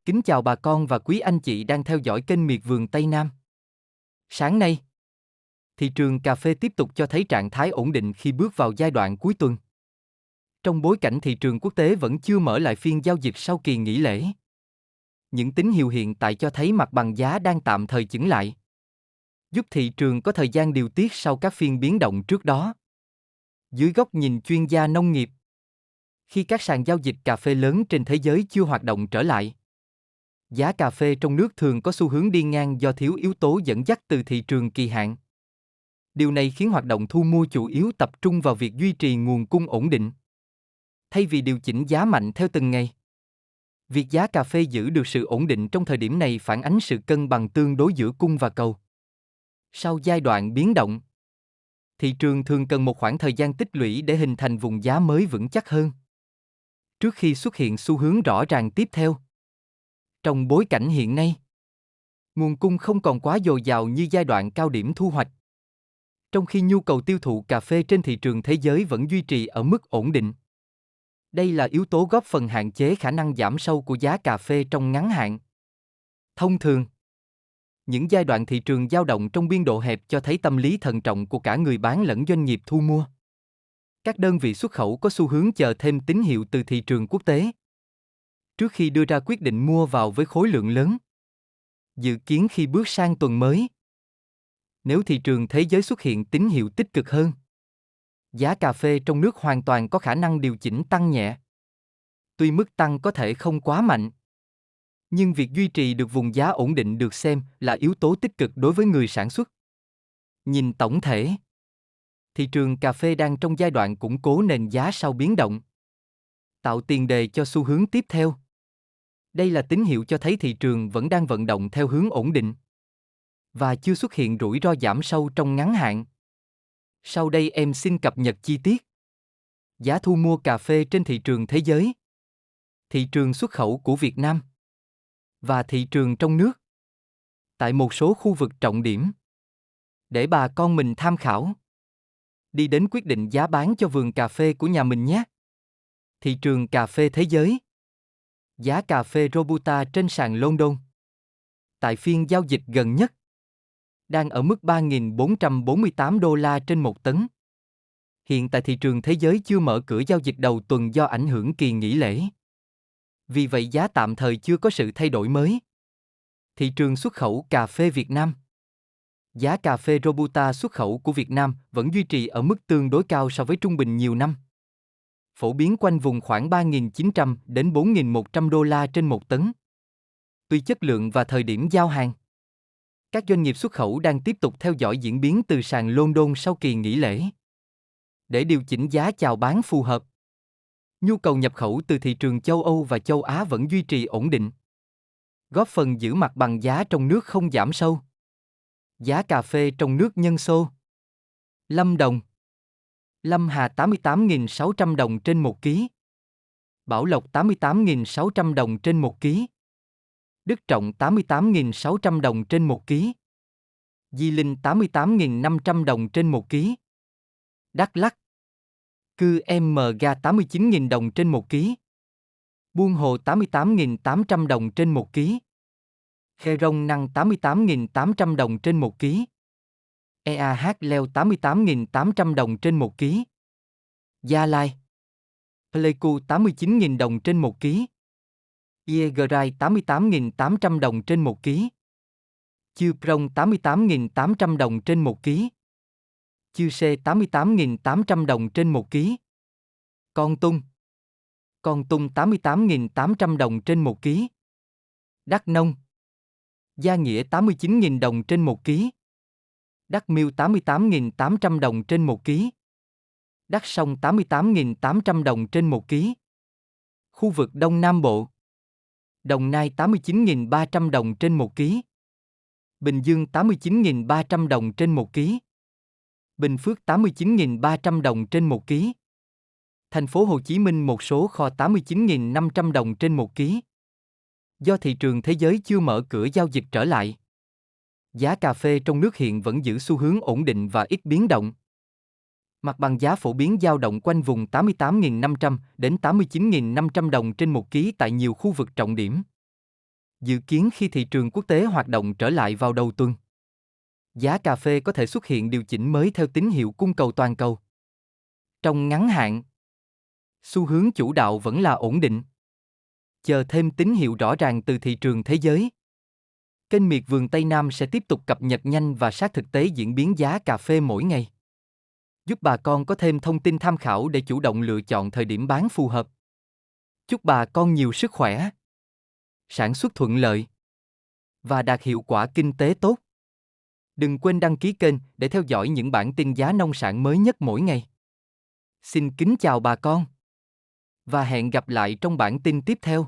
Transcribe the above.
Kính chào bà con và quý anh chị đang theo dõi kênh Miệt vườn Tây Nam. Sáng nay, thị trường cà phê tiếp tục cho thấy trạng thái ổn định khi bước vào giai đoạn cuối tuần. Trong bối cảnh thị trường quốc tế vẫn chưa mở lại phiên giao dịch sau kỳ nghỉ lễ. Những tín hiệu hiện tại cho thấy mặt bằng giá đang tạm thời chững lại, giúp thị trường có thời gian điều tiết sau các phiên biến động trước đó. Dưới góc nhìn chuyên gia nông nghiệp, khi các sàn giao dịch cà phê lớn trên thế giới chưa hoạt động trở lại, giá cà phê trong nước thường có xu hướng đi ngang do thiếu yếu tố dẫn dắt từ thị trường kỳ hạn. Điều này khiến hoạt động thu mua chủ yếu tập trung vào việc duy trì nguồn cung ổn định, thay vì điều chỉnh giá mạnh theo từng ngày. Việc giá cà phê giữ được sự ổn định trong thời điểm này phản ánh sự cân bằng tương đối giữa cung và cầu. Sau giai đoạn biến động, thị trường thường cần một khoảng thời gian tích lũy để hình thành vùng giá mới vững chắc hơn, trước khi xuất hiện xu hướng rõ ràng tiếp theo. Trong bối cảnh hiện nay, nguồn cung không còn quá dồi dào như giai đoạn cao điểm thu hoạch, trong khi nhu cầu tiêu thụ cà phê trên thị trường thế giới vẫn duy trì ở mức ổn định. Đây là yếu tố góp phần hạn chế khả năng giảm sâu của giá cà phê trong ngắn hạn. Thông thường, những giai đoạn thị trường dao động trong biên độ hẹp cho thấy tâm lý thận trọng của cả người bán lẫn doanh nghiệp thu mua. Các đơn vị xuất khẩu có xu hướng chờ thêm tín hiệu từ thị trường quốc tế trước khi đưa ra quyết định mua vào với khối lượng lớn. Dự kiến khi bước sang tuần mới, nếu thị trường thế giới xuất hiện tín hiệu tích cực hơn, giá cà phê trong nước hoàn toàn có khả năng điều chỉnh tăng nhẹ. Tuy mức tăng có thể không quá mạnh, nhưng việc duy trì được vùng giá ổn định được xem là yếu tố tích cực đối với người sản xuất. Nhìn tổng thể, thị trường cà phê đang trong giai đoạn củng cố nền giá sau biến động, tạo tiền đề cho xu hướng tiếp theo. Đây là tín hiệu cho thấy thị trường vẫn đang vận động theo hướng ổn định và chưa xuất hiện rủi ro giảm sâu trong ngắn hạn. Sau đây em xin cập nhật chi tiết giá thu mua cà phê trên thị trường thế giới, thị trường xuất khẩu của Việt Nam và thị trường trong nước tại một số khu vực trọng điểm, để bà con mình tham khảo, đi đến quyết định giá bán cho vườn cà phê của nhà mình nhé. Thị trường cà phê thế giới. Giá cà phê Robusta trên sàn London tại phiên giao dịch gần nhất đang ở mức 3.448 đô la trên một tấn. Hiện tại thị trường thế giới chưa mở cửa giao dịch đầu tuần do ảnh hưởng kỳ nghỉ lễ. Vì vậy giá tạm thời chưa có sự thay đổi mới. Thị trường xuất khẩu cà phê Việt Nam. Giá cà phê Robusta xuất khẩu của Việt Nam vẫn duy trì ở mức tương đối cao so với trung bình nhiều năm, phổ biến quanh vùng khoảng 3.900 đến 4.100 đô la trên một tấn. Tùy chất lượng và thời điểm giao hàng, các doanh nghiệp xuất khẩu đang tiếp tục theo dõi diễn biến từ sàn London sau kỳ nghỉ lễ để điều chỉnh giá chào bán phù hợp. Nhu cầu nhập khẩu từ thị trường châu Âu và châu Á vẫn duy trì ổn định, góp phần giữ mặt bằng giá trong nước không giảm sâu. Giá cà phê trong nước nhân xô. Lâm Đồng, Lâm Hà 88.600 đồng trên 1 ký. Bảo Lộc 88.600 đồng trên 1 ký. Đức Trọng 88.600 đồng trên 1 ký. Di Linh 88.500 đồng trên 1 ký. Đắk Lắk, Cư MG 89.000 đồng trên 1 ký. Buôn Hồ 88.800 đồng trên 1 ký. Khe Rong Năng 88.800 đồng trên 1 ký. EAH Leo 88.800 đồng trên 1 ký. Gia Lai, Pleiku 89.000 đồng trên 1 ký. Iegrai 88.800 đồng trên 1 ký. Chư Prong 88.800 đồng trên 1 ký. Chư Sê 88.800 đồng trên 1 ký. Con Tum 88.800 đồng trên 1 ký. Đắk Nông, Gia Nghĩa 89.000 đồng trên 1 ký. Đắk Miêu 88.800 đồng trên 1 ký. Đắk Sông 88.800 đồng trên 1 ký. Khu vực Đông Nam Bộ. Đồng Nai 89.300 đồng trên 1 ký. Bình Dương 89.300 đồng trên 1 ký. Bình Phước 89.300 đồng trên 1 ký. Thành phố Hồ Chí Minh một số kho 89.500 đồng trên 1 ký. Do thị trường thế giới chưa mở cửa giao dịch trở lại, giá cà phê trong nước hiện vẫn giữ xu hướng ổn định và ít biến động. Mặt bằng giá phổ biến dao động quanh vùng 88.500 đến 89.500 đồng trên 1 ký tại nhiều khu vực trọng điểm. Dự kiến khi thị trường quốc tế hoạt động trở lại vào đầu tuần, giá cà phê có thể xuất hiện điều chỉnh mới theo tín hiệu cung cầu toàn cầu. Trong ngắn hạn, xu hướng chủ đạo vẫn là ổn định. Chờ thêm tín hiệu rõ ràng từ thị trường thế giới. Kênh Miệt Vườn Tây Nam sẽ tiếp tục cập nhật nhanh và sát thực tế diễn biến giá cà phê mỗi ngày, giúp bà con có thêm thông tin tham khảo để chủ động lựa chọn thời điểm bán phù hợp. Chúc bà con nhiều sức khỏe, sản xuất thuận lợi và đạt hiệu quả kinh tế tốt. Đừng quên đăng ký kênh để theo dõi những bản tin giá nông sản mới nhất mỗi ngày. Xin kính chào bà con và hẹn gặp lại trong bản tin tiếp theo.